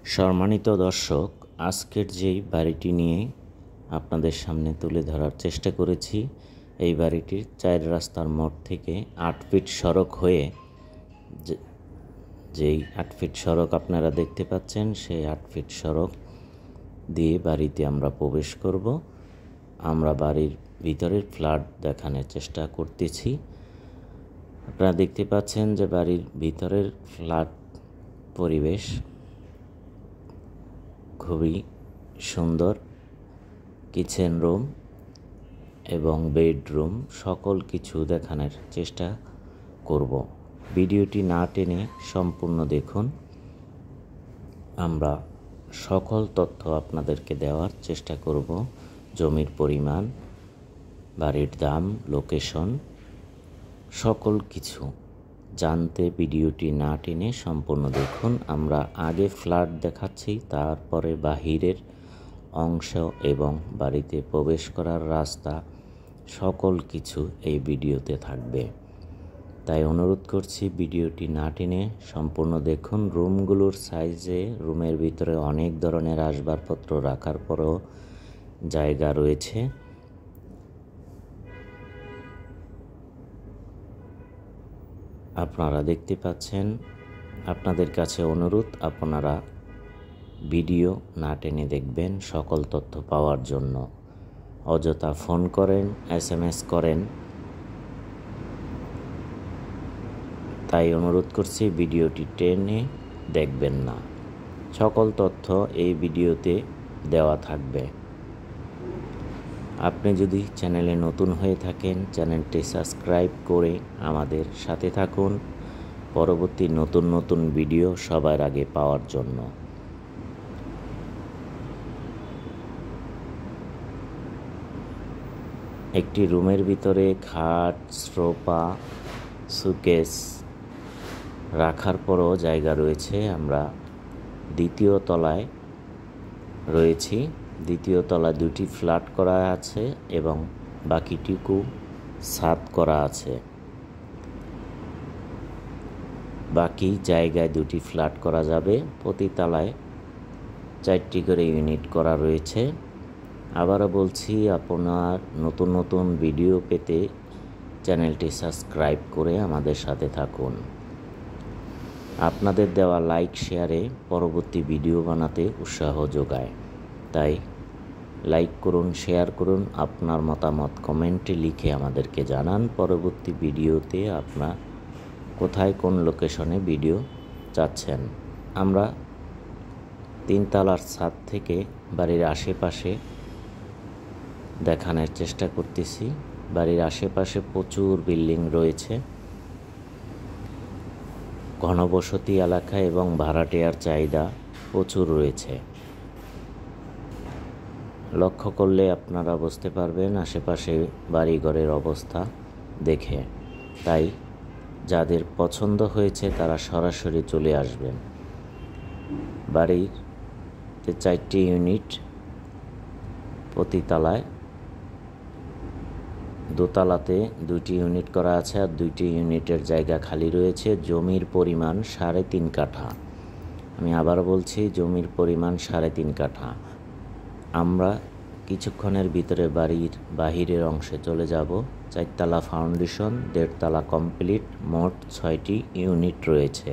সম্মানিত দর্শক, আজকের যেই বাড়িটি নিয়ে আপনাদের সামনে তুলে ধরার চেষ্টা করেছি, এই বাড়িটির 4 রাস্তার মোড় থেকে 8 ফিট সড়ক হয়ে যেই 8 ফিট সড়ক আপনারা দেখতে পাচ্ছেন, সেই 8 ফিট সড়ক দিয়ে বাড়িতে আমরা প্রবেশ করব। আমরা বাড়ির ভিতরের ফ্ল্যাট দেখানোর চেষ্টা করতেছি। আপনারা দেখতে পাচ্ছেন যে বাড়ির ভিতরের ফ্ল্যাট পরিবেশ খুবই সুন্দর। কিচেন রুম এবং বেডরুম সকল কিছু দেখানোর চেষ্টা করব। ভিডিওটি না টেনে সম্পূর্ণ দেখুন। আমরা সকল তথ্য আপনাদেরকে দেওয়ার চেষ্টা করব। জমির পরিমাণ, বাড়ির দাম, লোকেশন, সকল কিছু জানতে ভিডিওটি না টেনে সম্পূর্ণ দেখুন। আমরা আগে ফ্ল্যাট দেখাচ্ছি, তারপরে বাহিরের অংশ এবং বাড়িতে প্রবেশ করার রাস্তা, সকল কিছু এই ভিডিওতে থাকবে। তাই অনুরোধ করছি ভিডিওটি না টেনে সম্পূর্ণ দেখুন। রুমগুলোর সাইজে রুমের ভিতরে অনেক ধরনের আসবাবপত্র রাখার পরও জায়গা রয়েছে। আপনারা দেখতে পাচ্ছেন। আপনাদের কাছে অনুরোধ, আপনারা ভিডিও না টেনে দেখবেন সকল তথ্য পাওয়ার জন্য। অযথা ফোন করেন, SMS করেন, তাই অনুরোধ করছি ভিডিওটি টেনে দেখবেন না। সকল তথ্য এই ভিডিওতে দেওয়া থাকবে। আপনি যদি চ্যানেলে নতুন হয়ে থাকেন, চ্যানেলটি সাবস্ক্রাইব করে আমাদের সাথে থাকুন পরবর্তী নতুন নতুন ভিডিও সবার আগে পাওয়ার জন্য। একটি রুমের ভিতরে খাট, সোফা, সুকেস রাখার পরও জায়গা রয়েছে। আমরা দ্বিতীয় তলায় রয়েছি। দ্বিতীয় তলায় 2টি ফ্ল্যাট করা আছে এবং বাকিটুকু ছাদ করা আছে। বাকি জায়গায় 2টি ফ্ল্যাট করা যাবে। প্রতি তলায় 4টি করে ইউনিট করা রয়েছে। আবারও বলছি, আপনার নতুন নতুন ভিডিও পেতে চ্যানেলটি সাবস্ক্রাইব করে আমাদের সাথে থাকুন। আপনাদের দেওয়া লাইক শেয়ারে পরবর্তী ভিডিও বানাতে উৎসাহ যোগায়। তাই লাইক করুন, শেয়ার করুন, আপনার মতামত কমেন্টে লিখে আমাদেরকে জানান পরবর্তী ভিডিওতে আপনার কোথায় কোন লোকেশনে ভিডিও চাচ্ছেন। আমরা 3 তলার ছাদ থেকে বাড়ির আশেপাশে দেখানোর চেষ্টা করতেছি। বাড়ির আশেপাশে প্রচুর বিল্ডিং রয়েছে। ঘনবসতি এলাকা এবং ভাড়াটিয়ার চাহিদা প্রচুর রয়েছে। লক্ষ্য করলে আপনারা বুঝতে পারবেন আশেপাশে বাড়িঘরের অবস্থা দেখে। তাই যাদের পছন্দ হয়েছে তারা সরাসরি চলে আসবেন। বাড়িতে 4টি ইউনিট প্রতি তলায়। দোতলাতে 2টি ইউনিট করা আছে আর 2টি ইউনিটের জায়গা খালি রয়েছে। জমির পরিমাণ 3.5 কাঠা। আমি আবার বলছি, জমির পরিমাণ 3.5 কাঠা। আমরা কিছুক্ষণের ভিতরে বাড়ির বাহিরের অংশে চলে যাব। 4 তলা ফাউন্ডেশন, 1.5 তলা কমপ্লিট, মোট 6টি ইউনিট রয়েছে।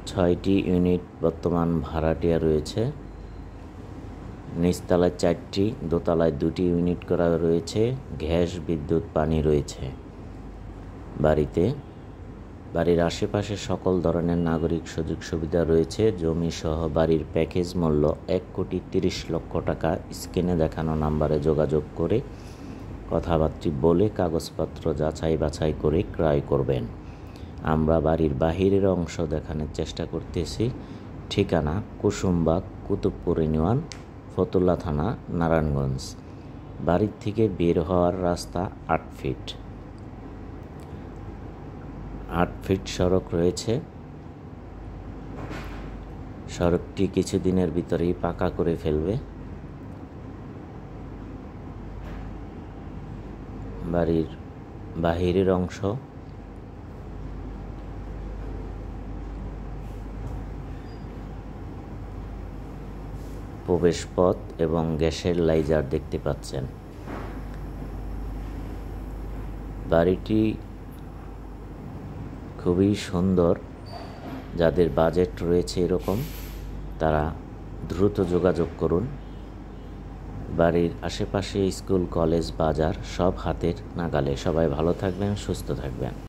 6টি ইউনিট বর্তমান ভাড়াটিয়া রয়েছে। নিচতলায় 4টি, দোতলায় 2টি ইউনিট করা রয়েছে। গ্যাস, বিদ্যুৎ, পানি রয়েছে বাড়িতে। বাড়ির আশেপাশে সকল ধরনের নাগরিক সুযোগ সুবিধা রয়েছে। জমি সহ বাড়ির প্যাকেজ মূল্য 1,30,00,000 টাকা। স্ক্রিনে দেখানো নাম্বারে যোগাযোগ করে কথাবার্তা বলে কাগজপত্র যাচাই বাছাই করে ক্রয় করবেন। আমরা বাড়ির বাহিরের অংশ দেখানোর চেষ্টা করতেছি। ঠিকানা কুসুমবাগ, কুতুবপুর ইউনিয়ন, ফতুল্লা থানা, নারায়ণগঞ্জ। বাড়ির থেকে বের হওয়ার রাস্তা 8 ফিট। 8 ফিট সড়ক রয়েছে। সড়কটি কিছুদিনের ভিতরেই পাকা করে ফেলবে। বাড়ির বাহিরের অংশ প্রবেশপথ এবং গ্যাসের লাইজার দেখতে পাচ্ছেন। বাড়িটি খুবই সুন্দর। যাদের বাজেট রয়েছে এরকম, তারা দ্রুত যোগাযোগ করুন। বাড়ির আশেপাশে স্কুল, কলেজ, বাজার সব হাতের নাগালে। সবাই ভালো থাকবেন, সুস্থ থাকবেন।